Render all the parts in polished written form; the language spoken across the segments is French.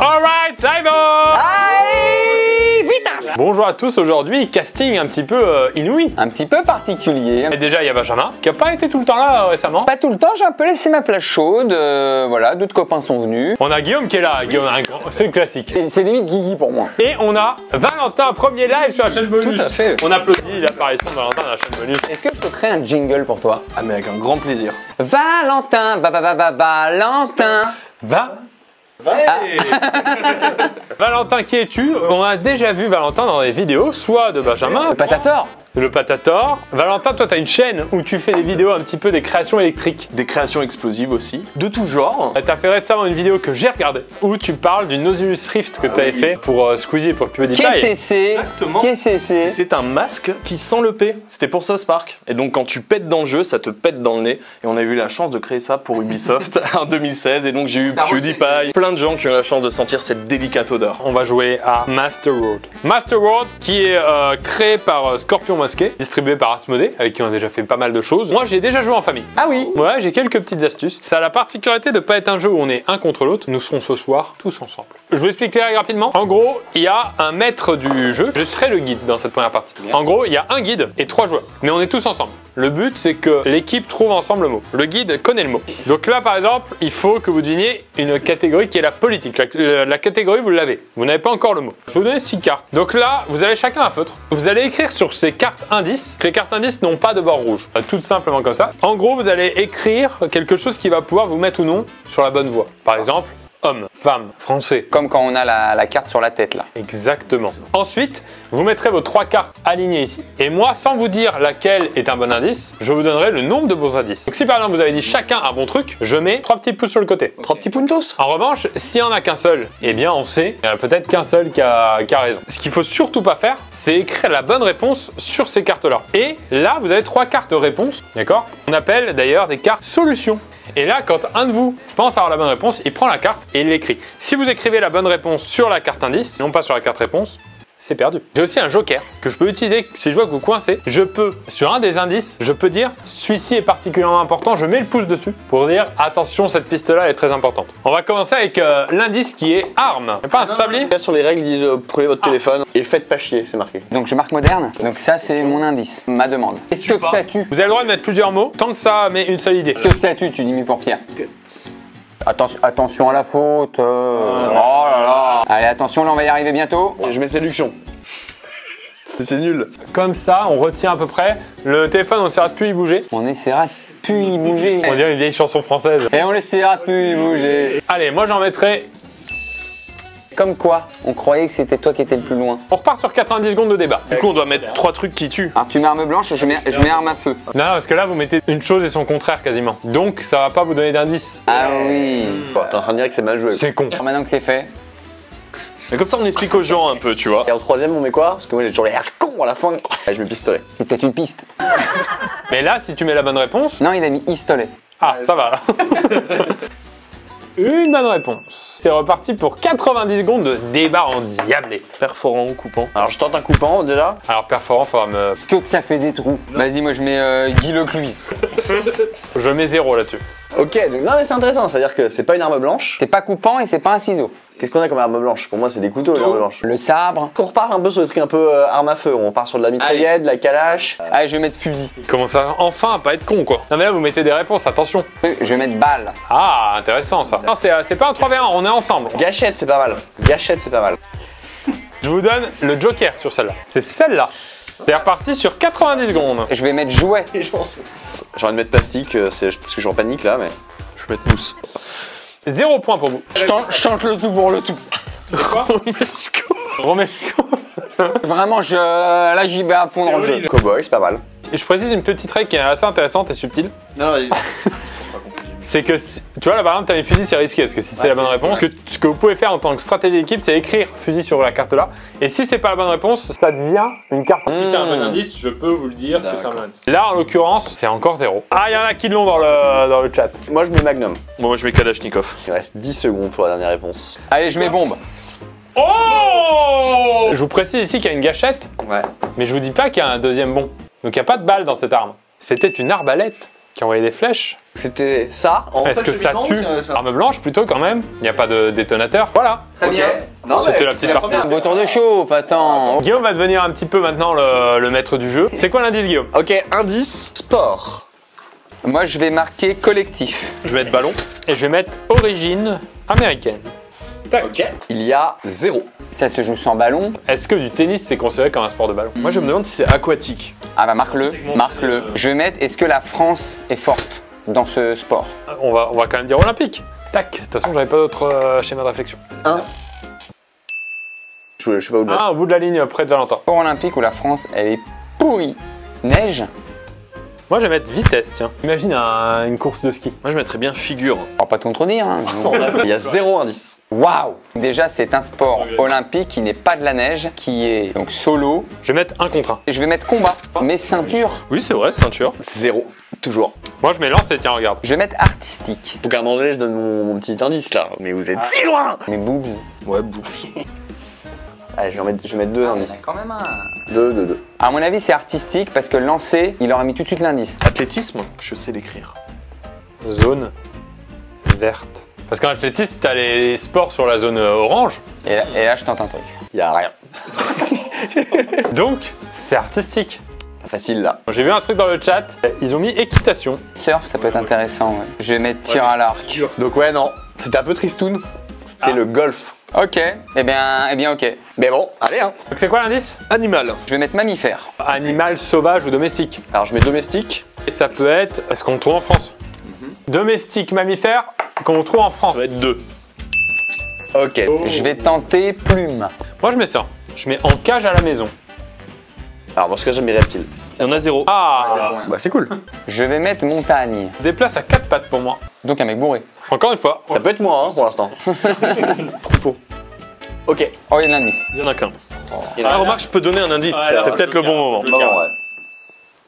Alright, live on! Bonjour à tous, aujourd'hui casting un petit peu inouï. Un petit peu particulier. Et déjà il y a Benjamin qui a pas été tout le temps là récemment. Pas tout le temps, j'ai un peu laissé ma place chaude, voilà, d'autres copains sont venus. On a Guillaume qui est là, Guillaume, c'est le classique. C'est limite Guigui pour moi. Et on a Valentin, premier live sur la chaîne Bonus. Tout à fait. On applaudit l'apparition de Valentin dans la chaîne Bonus. Est-ce que je peux créer un jingle pour toi? Ah mais avec un grand plaisir. Valentin, Valentin. Valentin, qui es-tu? On a déjà vu Valentin dans des vidéos, soit de Benjamin, Le Patator. le Patator. Valentin, toi, tu as une chaîne où tu fais des vidéos un petit peu des créations électriques. Des créations explosives aussi, de tout genre. Tu as fait récemment une vidéo que j'ai regardée où tu parles du Nautilus Rift que tu avais fait pour Squeezie et pour PewDiePie. Qu'est-ce que c'est? Exactement. Qu'est-ce que c'est? C'est un masque qui sent le P. C'était pour South Park. Et donc quand tu pètes dans le jeu, ça te pète dans le nez. Et on a eu la chance de créer ça pour Ubisoft en 2016. Et donc j'ai eu PewDiePie, plein de gens qui ont eu la chance de sentir cette délicate odeur. On va jouer à Master World. Master World qui est créé par Scorpion Masqué, distribué par Asmodée, avec qui on a déjà fait pas mal de choses. Moi j'ai déjà joué en famille. Ah oui. Ouais, j'ai quelques petites astuces. Ça a la particularité de pas être un jeu où on est un contre l'autre. Nous serons ce soir tous ensemble. Je vous explique très rapidement. En gros, il y a un maître du jeu. Je serai le guide dans cette première partie. En gros, il y a un guide et 3 joueurs. Mais on est tous ensemble. Le but, c'est que l'équipe trouve ensemble le mot. Le guide connaît le mot. Donc là, par exemple, il faut que vous deviniez une catégorie qui est la politique. La catégorie, vous l'avez. Vous n'avez pas encore le mot. Je vais vous donner 6 cartes. Donc là, vous avez chacun un feutre. Vous allez écrire sur ces cartes indices que les cartes indices n'ont pas de bord rouge. Tout simplement comme ça. En gros, vous allez écrire quelque chose qui va pouvoir vous mettre ou non sur la bonne voie. Par exemple, homme, femme, français. Comme quand on a la carte sur la tête là. Exactement. Ensuite, vous mettrez vos 3 cartes alignées ici. Et moi, sans vous dire laquelle est un bon indice, je vous donnerai le nombre de bons indices. Donc si par exemple vous avez dit chacun un bon truc, je mets 3 petits pouces sur le côté. 3 petits puntos. En revanche, s'il n'y en a qu'un seul, eh bien on sait, il n'y en a peut-être qu'un seul qui a raison. Ce qu'il faut surtout pas faire, c'est écrire la bonne réponse sur ces cartes-là. Et là, vous avez 3 cartes réponses, d'accord? On appelle d'ailleurs des cartes solutions. Et là, quand un de vous pense avoir la bonne réponse, il prend la carte et il l'écrit. Si vous écrivez la bonne réponse sur la carte indice, non pas sur la carte réponse, c'est perdu. J'ai aussi un joker que je peux utiliser si je vois que vous coincez. Je peux, sur un des indices, je peux dire celui-ci est particulièrement important, je mets le pouce dessus pour dire attention, cette piste-là est très importante. On va commencer avec l'indice qui est arme. C'est pas un sablier? Sur les règles, ils disent prenez votre téléphone et faites pas chier, c'est marqué. Donc je marque moderne. Donc ça c'est mon indice, ma demande. Est-ce que ça tue? Vous avez le droit de mettre plusieurs mots tant que ça met une seule idée. Est-ce que ça tue? Tu dis mis pour Pierre. Attention à la faute. Oh là là. Allez, attention, là on va y arriver bientôt. Je mets séduction. C'est nul. Comme ça, on retient à peu près. Le téléphone, on essaiera de plus y bouger. On essaiera de plus y bouger. On dirait une vieille chanson française. Et on essaiera de plus y bouger. Allez, moi j'en mettrai. Comme quoi, on croyait que c'était toi qui étais le plus loin. On repart sur 90 secondes de débat. Du coup, on doit mettre 3 trucs qui tuent. Alors tu mets arme blanche et je mets arme à feu. Non, parce que là, vous mettez une chose et son contraire quasiment. Donc, ça va pas vous donner d'indice. Ah oui. T'es en train de dire que c'est mal joué. C'est con. Alors maintenant que c'est fait. Mais comme ça, on explique aux gens un peu, tu vois. Et en troisième, on met quoi? Parce que moi j'ai toujours les con à la fin. Je mets pistolet. C'est peut-être une piste. Mais là, si tu mets la bonne réponse. Non, il a mis pistolet. Ah, ça va. Une bonne réponse. C'est reparti pour 90 secondes de débat endiablé. Perforant ou coupant. Alors je tente un coupant déjà. Alors, perforant, faudra me. Est-ce que ça fait des trous? Vas-y, moi je mets Guy Lecluise. Je mets 0 là-dessus. Ok, donc non mais c'est intéressant, c'est-à-dire que c'est pas une arme blanche. C'est pas coupant et c'est pas un ciseau. Qu'est-ce qu'on a comme arme blanche? Pour moi c'est des couteaux les armes blanches. Le sabre. On repart un peu sur des trucs un peu arme à feu, on part sur de la mitraillette, de la calache. Allez, je vais mettre fusil. Comment ça? Enfin, à pas être con, quoi. Non, mais là, vous mettez des réponses, attention. Je vais mettre balle. Ah, intéressant ça. Non, c'est pas un 3v1, on est ensemble. Gâchette c'est pas mal. Gâchette c'est pas mal. Je vous donne le joker sur celle-là. C'est celle-là. C'est reparti sur 90 secondes. Je vais mettre jouet. J'ai envie de mettre plastique, c'est parce que je suis en panique là mais. Je vais mettre mousse. 0 point pour vous. Je tente le tout pour le tout. C'est quoi? Romeshko. Vraiment, là j'y vais à fond dans le jeu. Cowboy c'est pas mal. Et je précise une petite règle qui est assez intéressante et subtile. Non, C'est que, tu vois là par exemple, t'as mis fusil, c'est risqué parce que si c'est la bonne réponse, ce que vous pouvez faire en tant que stratégie d'équipe, c'est écrire fusil sur la carte là. Et si c'est pas la bonne réponse, ça devient une carte. Si c'est un bon indice, je peux vous le dire que c'est un bon indice. Là en l'occurrence, c'est encore 0. Ah, il y en a qui l'ont dans le chat. Moi je mets Magnum. Bon, moi, je mets Kalachnikov. Il reste 10 secondes pour la dernière réponse. Allez, je mets bombe. Oh! Je vous précise ici qu'il y a une gâchette, Ouais. mais je vous dis pas qu'il y a un deuxième bon. Donc il n'y a pas de balle dans cette arme. C'était une arbalète qui envoyait des flèches C'était ça. Est-ce que ça tue? Arme blanche plutôt quand même. Il n'y a pas de détonateur. Voilà. Très bien. C'était la petite partie. Beau tour de chauffe, attends. Guillaume va devenir un petit peu maintenant le maître du jeu. C'est quoi l'indice, Guillaume? Ok, indice, sport. Moi, je vais marquer collectif. Je vais mettre ballon. Et je vais mettre origine américaine. Ok. Il y a 0. Ça se joue sans ballon. Est-ce que du tennis c'est considéré comme un sport de ballon? Moi, je me demande si c'est aquatique. Ah bah marque-le, marque-le. Je vais mettre, est-ce que la France est forte dans ce sport? On va quand même dire olympique. Tac. De toute façon, j'avais pas d'autre schéma de réflexion. 1. Je sais pas où le mettre. Ah, au bout de la ligne, près de Valentin. Sport olympique où la France, elle est pourrie. Neige? Moi, je vais mettre vitesse, tiens. Imagine une course de ski. Moi, je mettrais bien figure. On va pas te contredire, hein. Il y a 0 indice. Waouh! Déjà, c'est un sport olympique qui n'est pas de la neige, qui est donc solo. Je vais mettre 1 contre 1. Et je vais mettre combat. Mes ceintures, Oui, c'est vrai, ceinture. 0. Toujours. Moi, je mets lancé, tiens, regarde. je vais mettre artistique. Faut qu'à un moment donné, je donne mon petit indice là. Mais vous êtes si loin. Mes boobs. Ouais, bout. Allez, je vais mettre 2 indices. Quand même un. 2. À mon avis, c'est artistique parce que lancer, il aura mis tout de suite l'indice. Athlétisme, je sais l'écrire. Zone verte. Parce qu'en athlétisme, t'as les sports sur la zone orange. Et là, je tente un truc. Il y a rien. Donc, c'est artistique. Pas facile là. J'ai vu un truc dans le chat. Ils ont mis équitation. Surf, ça peut être intéressant, ouais. Je vais mettre tir à l'arc. Donc ouais, non. C'était un peu tristoun. C'était le golf. Ok, eh bien, ok. Mais bon, allez hein. Donc, c'est quoi l'indice? Animal. Je vais mettre mammifère. Animal sauvage ou domestique. Alors je mets domestique. Et ça peut être. Est-ce qu'on le trouve en France? Domestique, mammifère, qu'on trouve en France. Ça va être 2. Ok. Je vais tenter plume. Moi, je mets ça. Je mets en cage à la maison. Alors dans ce cas, j'aime les reptiles. Il y en a 0. Ah, Bah c'est cool. Je vais mettre montagne. déplace à 4 pattes pour moi. Donc un mec bourré. Encore une fois. Ça peut être moi hein, pour l'instant. Troupeau. Ok. Oh, il y a de l'indice. Il y en a qu'un. Ah, remarque, je peux donner un indice. C'est peut-être le bon moment. Bon, ouais.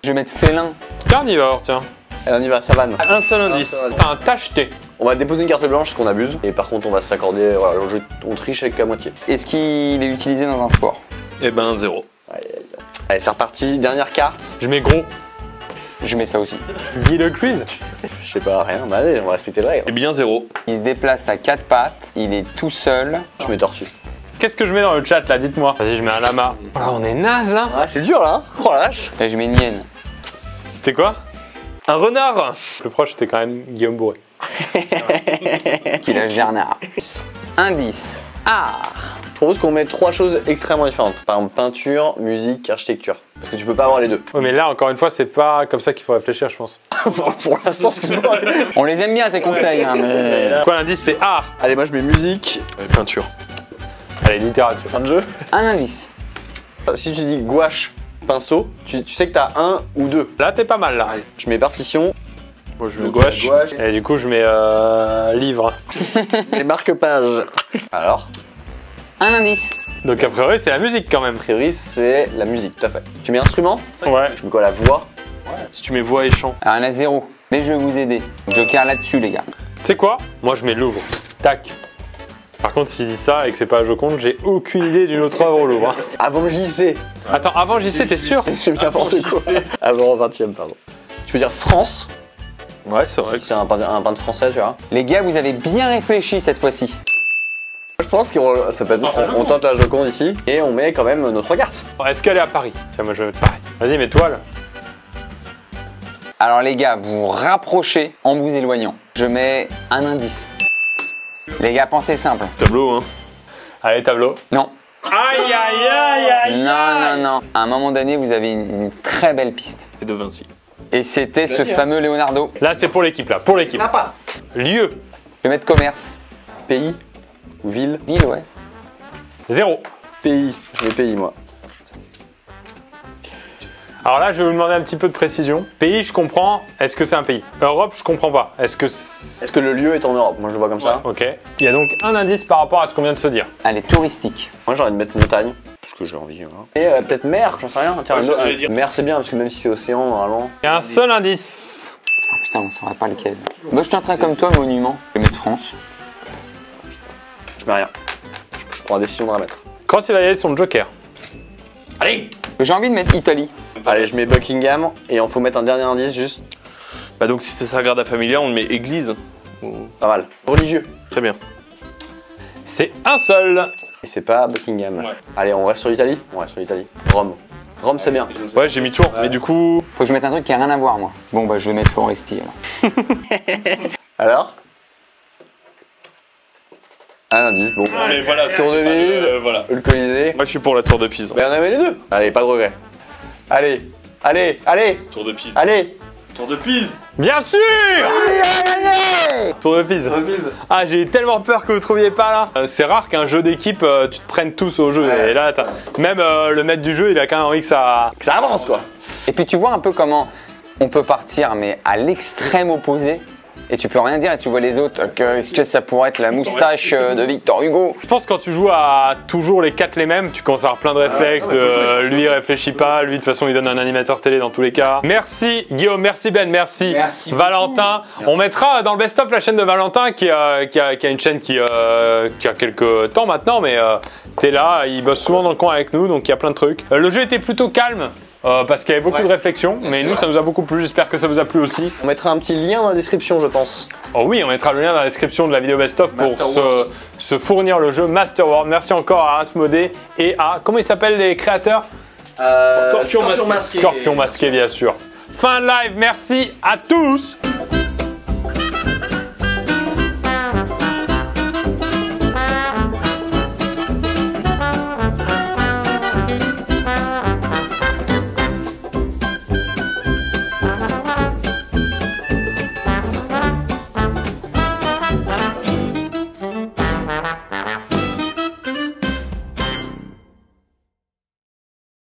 Je vais mettre félin. Carnivore, tiens. Allez, on y va, savane. Un seul indice. T'as un tacheté. On va déposer une carte blanche parce qu'on abuse. Et par contre, on va s'accorder. Voilà, on triche avec la moitié. Est-ce qu'il est utilisé dans un sport? Eh ben, 0. Allez, c'est reparti. Dernière carte. Je mets gros. Je mets ça aussi. Guy le quiz. Je sais pas, rien. Bah allez, on va respecter les règles. Eh bien, 0. Il se déplace à 4 pattes. Il est tout seul. Je mets tortue. Qu'est-ce que je mets dans le chat là? Dites-moi. Vas-y, je mets un lama. Oh, on est naze là. Ah, c'est dur là. Hein. Oh la vache. Et je mets une hyène. C'est quoi? Un renard. Le proche, c'était quand même Guillaume Bourré. Qui lâche Bernard. Indice. Art. Je propose qu'on mette 3 choses extrêmement différentes. Par exemple, peinture, musique, architecture. Parce que tu peux pas avoir les deux. Ouais, mais là, encore une fois, c'est pas comme ça qu'il faut réfléchir, je pense. Pour l'instant, excuse-moi. On les aime bien tes conseils, hein, mais. Quoi, l'indice, c'est art. Allez, moi je mets musique. Peinture. Allez, littérature. Fin de jeu. Un indice. Si tu dis gouache, pinceau, tu sais que t'as 1 ou 2. Là, t'es pas mal là. Je mets partition. Moi, je mets gouache. Et du coup, je mets livre. Les marque-pages. Alors, Un indice. Donc, a priori, c'est la musique quand même. a priori, c'est la musique, tout à fait. Tu mets instrument? Ouais. Je mets quoi, la voix? Si tu mets voix et chant. Alors, il y en a 0. Mais je vais vous aider. Joker là-dessus, les gars. Tu sais quoi? Moi, je mets Louvre. Tac. Par contre, s'il dit ça et que c'est pas un Joconde, j'ai aucune idée d'une autre œuvre au Louvre. Hein. Avant JC. Attends, avant JC, t'es sûr? J'ai mis n'importe quoi. Avant 20ème, pardon. Tu peux dire France? Ouais, c'est vrai. C'est un peintre français, tu vois. Les gars, vous avez bien réfléchi cette fois-ci. Je pense qu'on ça peut être, on tente la Joconde ici et on met quand même nos 3 cartes. Est-ce qu'elle est à Paris? Tiens, moi, je vais mettre Paris. Vas-y, mets toile. Alors, les gars, vous rapprochez en vous éloignant. Je mets un indice. Les gars, pensez simple. Tableau, hein. Allez, tableau. Non. Aïe, aïe, aïe, aïe. Non. À un moment donné, vous avez une très belle piste. C'est de Vinci. Et c'était ce fameux Leonardo. Là, c'est pour l'équipe, là. Pour l'équipe. Lieu. Je vais mettre commerce. Pays ou ville? Ville, ouais. 0. Pays. Je mets pays, moi. Alors là, je vais vous demander un petit peu de précision. Pays, je comprends. Est-ce que c'est un pays? Europe, je comprends pas. Est-ce que Est-ce que le lieu est en Europe? Moi, je le vois comme ça. Ok. Il y a donc un indice par rapport à ce qu'on vient de se dire. Elle est touristique. Moi, j'ai envie de mettre montagne. Parce que j'ai envie. Hein. Et peut-être mer, j'en sais rien. Tiens, mer, c'est bien, parce que même si c'est océan, normalement. Il y a un seul indice. Oh putain, on saurait pas lequel. Moi, je tenterai comme toi, monument. Je vais mettre France. Je mets rien. Je prends la décision de la mettre. Quand il va y aller son joker. J'ai envie de mettre Italie. Allez, je mets Buckingham et il faut mettre un dernier indice juste. Bah donc si c'est Sagrada Familia, on le met église. Pas mal. Religieux. Très bien. C'est un seul. Et c'est pas Buckingham. Ouais. Allez, on reste sur l'Italie. On reste sur l'Italie. Rome. Rome, c'est bien. Ouais, j'ai mis tour, mais du coup... Faut que je mette un truc qui a rien à voir, moi. Bon, bah, je vais mettre Foresti, alors. Alors un indice, bon. Mais voilà, Tour de Pise, voilà. le Colisée. Moi je suis pour la tour de Pise. Mais on avait les deux. Allez, pas de regret. Allez, allez, allez, Tour de Pise. allez. Tour de Pise. Bien sûr. Tour de Pise. Pise. Ah, j'ai tellement peur que vous trouviez pas là. C'est rare qu'un jeu d'équipe, tu te prennes tous au jeu. Ouais. Et là, même le maître du jeu, il a quand même envie que ça... Que ça avance, quoi. Et puis, tu vois un peu comment on peut partir, mais à l'extrême opposé. Et tu peux rien dire et tu vois les autres. Est-ce que ça pourrait être la moustache de Victor Hugo? Je pense que quand tu joues à toujours les 4 les mêmes, tu commences à avoir plein de réflexes. Lui, il réfléchit pas. Lui, de toute façon, il donne un animateur télé dans tous les cas. Merci Guillaume, merci Ben, merci, Valentin. On mettra dans le best-of la chaîne de Valentin qui a une chaîne qui a quelques temps maintenant, mais t'es là, il bosse souvent dans le coin avec nous, donc il y a plein de trucs. Le jeu était plutôt calme. Parce qu'il y avait beaucoup de réflexion, mais nous ça nous a beaucoup plu, j'espère que ça vous a plu aussi. On mettra un petit lien dans la description, je pense. Oh oui, on mettra le lien dans la description de la vidéo best-of pour se fournir le jeu Master World. Merci encore à Asmodée et à... Comment ils s'appellent les créateurs? Scorpion masqué. Scorpion masqué, bien sûr. Fin de live, merci à tous.